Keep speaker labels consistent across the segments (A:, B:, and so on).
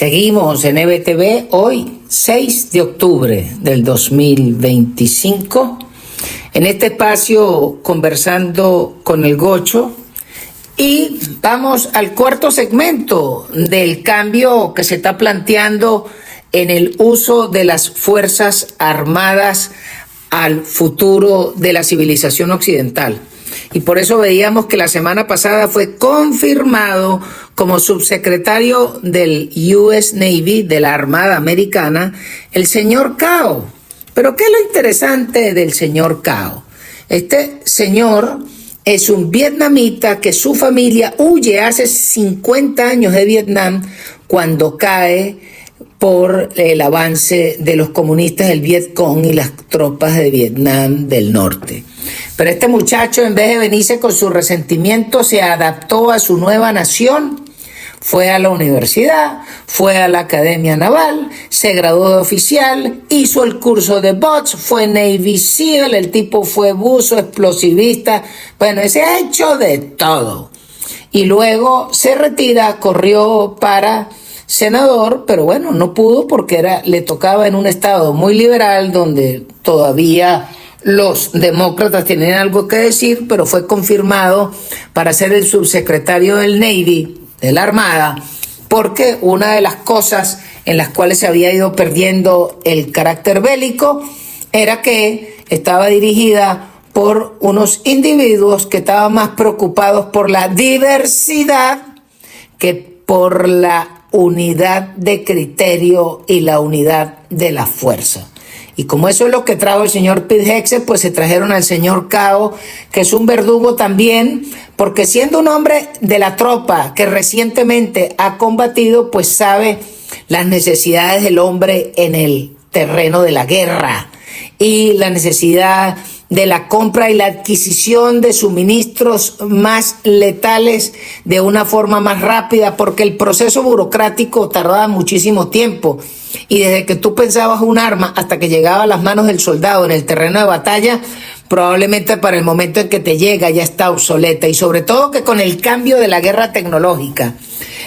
A: Seguimos en EBTV hoy, 6 de octubre del 2025, en este espacio conversando con el Gocho, y vamos al cuarto segmento del cambio que se está planteando en el uso de las Fuerzas Armadas al futuro de la civilización occidental. Y por eso veíamos que la semana pasada fue confirmado como subsecretario del US Navy, de la Armada Americana, el señor Cao. Pero ¿qué es lo interesante del señor Cao? Este señor es un vietnamita que su familia huye hace 50 años de Vietnam cuando cae por el avance de los comunistas del Vietcong y las tropas de Vietnam del Norte. Pero este muchacho, en vez de venirse con su resentimiento, se adaptó a su nueva nación, fue a la universidad, fue a la Academia Naval, se graduó de oficial, hizo el curso de bots, fue Navy SEAL, el tipo fue buzo, explosivista, bueno, ese ha hecho de todo. Y luego se retira, corrió para senador, pero bueno, no pudo porque le tocaba en un estado muy liberal donde todavía los demócratas tienen algo que decir, pero fue confirmado para ser el subsecretario del Navy, de la Armada, porque una de las cosas en las cuales se había ido perdiendo el carácter bélico era que estaba dirigida por unos individuos que estaban más preocupados por la diversidad que por la unidad de criterio y la unidad de la fuerza. Y como eso es lo que trajo el señor Pete Hegseth, pues se trajeron al señor Cao, que es un verdugo también, porque siendo un hombre de la tropa que recientemente ha combatido, pues sabe las necesidades del hombre en el terreno de la guerra y la necesidad de la compra y la adquisición de suministros más letales de una forma más rápida, porque el proceso burocrático tardaba muchísimo tiempo. Y desde que tú pensabas un arma hasta que llegaba a las manos del soldado en el terreno de batalla, probablemente para el momento en que te llega ya está obsoleta. Y sobre todo que con el cambio de la guerra tecnológica,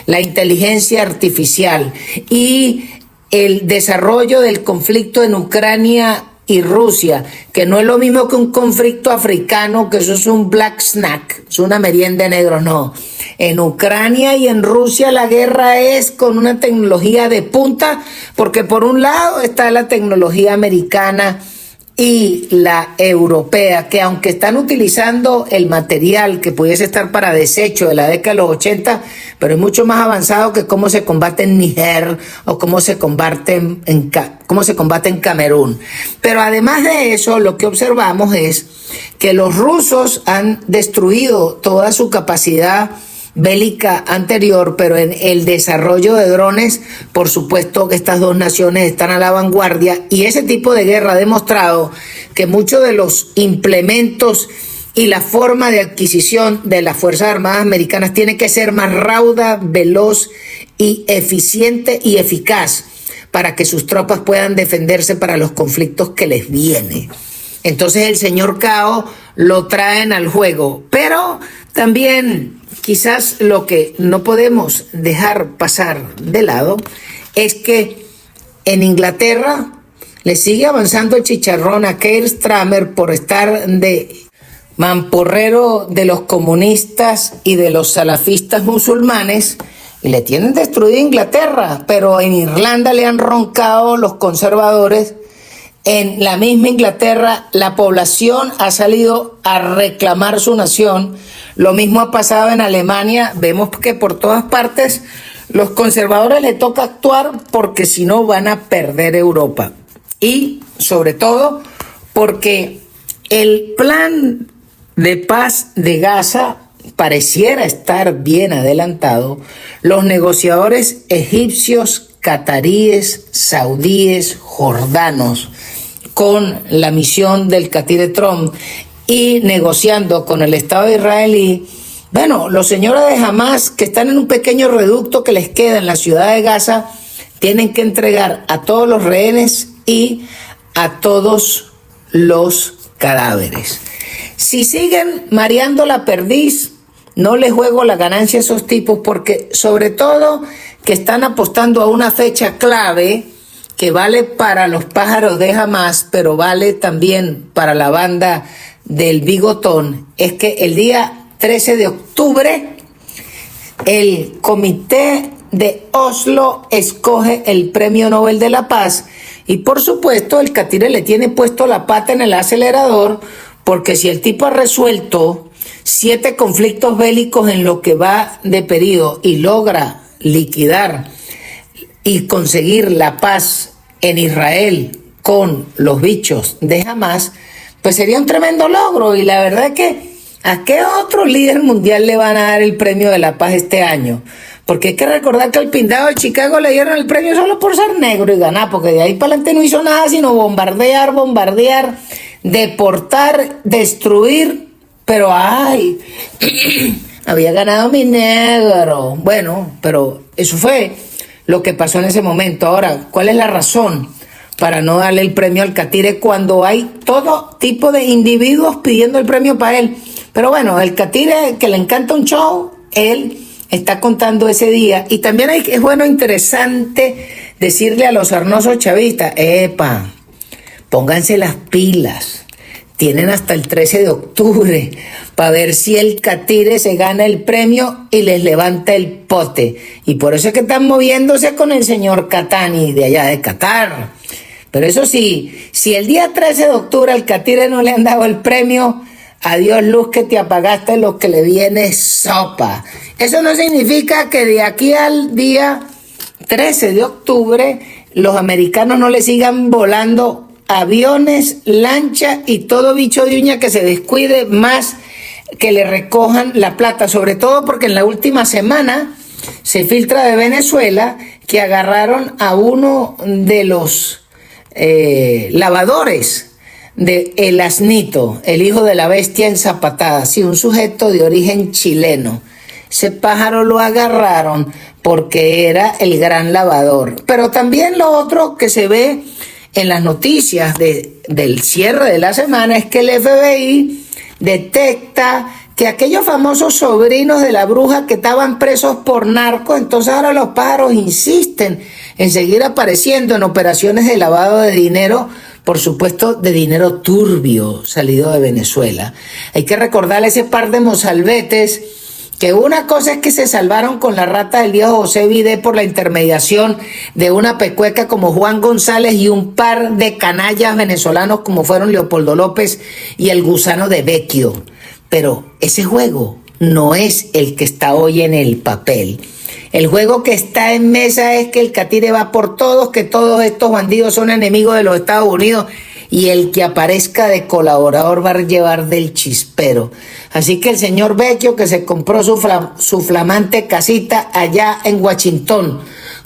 A: la inteligencia artificial y el desarrollo del conflicto en Ucrania y Rusia, que no es lo mismo que un conflicto africano, que eso es un black snack, es una merienda de negros, no. En Ucrania y en Rusia la guerra es con una tecnología de punta, porque por un lado está la tecnología americana y la europea, que aunque están utilizando el material que pudiese estar para desecho de la década de los 80, pero es mucho más avanzado que cómo se combate en Níger o cómo se combate en Camerún. Pero además de eso, lo que observamos es que los rusos han destruido toda su capacidad bélica anterior, pero en el desarrollo de drones, por supuesto que estas dos naciones están a la vanguardia, y ese tipo de guerra ha demostrado que muchos de los implementos y la forma de adquisición de las Fuerzas Armadas Americanas tiene que ser más rauda, veloz y eficiente y eficaz para que sus tropas puedan defenderse para los conflictos que les vienen. Entonces el señor Cao lo traen al juego, pero también quizás lo que no podemos dejar pasar de lado es que en Inglaterra le sigue avanzando el chicharrón a Keir Starmer por estar de mamporrero de los comunistas y de los salafistas musulmanes, y le tienen destruida Inglaterra, pero en Irlanda le han roncado los conservadores. En la misma Inglaterra la población ha salido a reclamar su nación. Lo mismo ha pasado en Alemania. Vemos que por todas partes los conservadores les toca actuar porque si no van a perder Europa. Y sobre todo porque el plan de paz de Gaza pareciera estar bien adelantado. Los negociadores egipcios, cataríes, saudíes, jordanos, con la misión del Cathide Trump y negociando con el Estado israelí, bueno, los señores de Hamas que están en un pequeño reducto que les queda en la ciudad de Gaza, tienen que entregar a todos los rehenes y a todos los cadáveres. Si siguen mareando la perdiz, no les juego la ganancia a esos tipos, porque sobre todo que están apostando a una fecha clave que vale para los pájaros de Hamas, pero vale también para la banda del Bigotón, es que el día 13 de octubre el Comité de Oslo escoge el Premio Nobel de la Paz y por supuesto el Catire le tiene puesto la pata en el acelerador, porque si el tipo ha resuelto 7 conflictos bélicos en lo que va de periodo y logra liquidar y conseguir la paz en Israel con los bichos de Hamas, pues sería un tremendo logro. Y la verdad es que ¿a qué otro líder mundial le van a dar el premio de la paz este año? Porque hay que recordar que al Pindado de Chicago le dieron el premio solo por ser negro y ganar, porque de ahí para adelante no hizo nada sino bombardear, deportar, destruir, pero ¡ay! Había ganado mi negro. Bueno, pero eso fue lo que pasó en ese momento. Ahora, ¿cuál es la razón para no darle el premio al Catire cuando hay todo tipo de individuos pidiendo el premio para él? Pero bueno, el Catire, que le encanta un show, él está contando ese día. Y también es bueno, interesante decirle a los sarnosos chavistas, epa, pónganse las pilas. Tienen hasta el 13 de octubre para ver si el Catire se gana el premio y les levanta el pote. Y por eso es que están moviéndose con el señor Catani de allá de Qatar. Pero eso sí, si el día 13 de octubre al Catire no le han dado el premio, adiós luz que te apagaste, lo que le viene sopa. Eso no significa que de aquí al día 13 de octubre los americanos no le sigan volando aviones, lancha y todo bicho de uña que se descuide más que le recojan la plata, sobre todo porque en la última semana se filtra de Venezuela que agarraron a uno de los lavadores de El Asnito, el hijo de la bestia enzapatada, sí, un sujeto de origen chileno. Ese pájaro lo agarraron porque era el gran lavador. Pero también lo otro que se ve en las noticias del cierre de la semana es que el FBI detecta que aquellos famosos sobrinos de la bruja que estaban presos por narcos, entonces ahora los pájaros insisten en seguir apareciendo en operaciones de lavado de dinero, por supuesto de dinero turbio salido de Venezuela. Hay que recordarle ese par de mozalbetes que una cosa es que se salvaron con la rata del viejo José Vidé por la intermediación de una pecueca como Juan González y un par de canallas venezolanos como fueron Leopoldo López y el gusano de Vecchio. Pero ese juego no es el que está hoy en el papel. El juego que está en mesa es que el Catire va por todos, que todos estos bandidos son enemigos de los Estados Unidos y el que aparezca de colaborador va a llevar del chispero. Así que el señor Vecchio, que se compró su flamante casita allá en Washington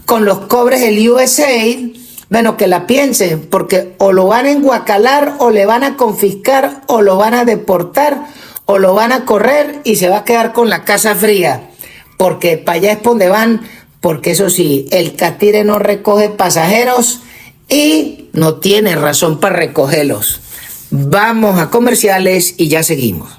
A: con los cobres del USAID, bueno, que la piensen, porque o lo van a enguacalar, o le van a confiscar, o lo van a deportar, o lo van a correr y se va a quedar con la casa fría, porque para allá es donde van, porque eso sí, el Catire no recoge pasajeros y no tiene razón para recogerlos. Vamos a comerciales y ya seguimos.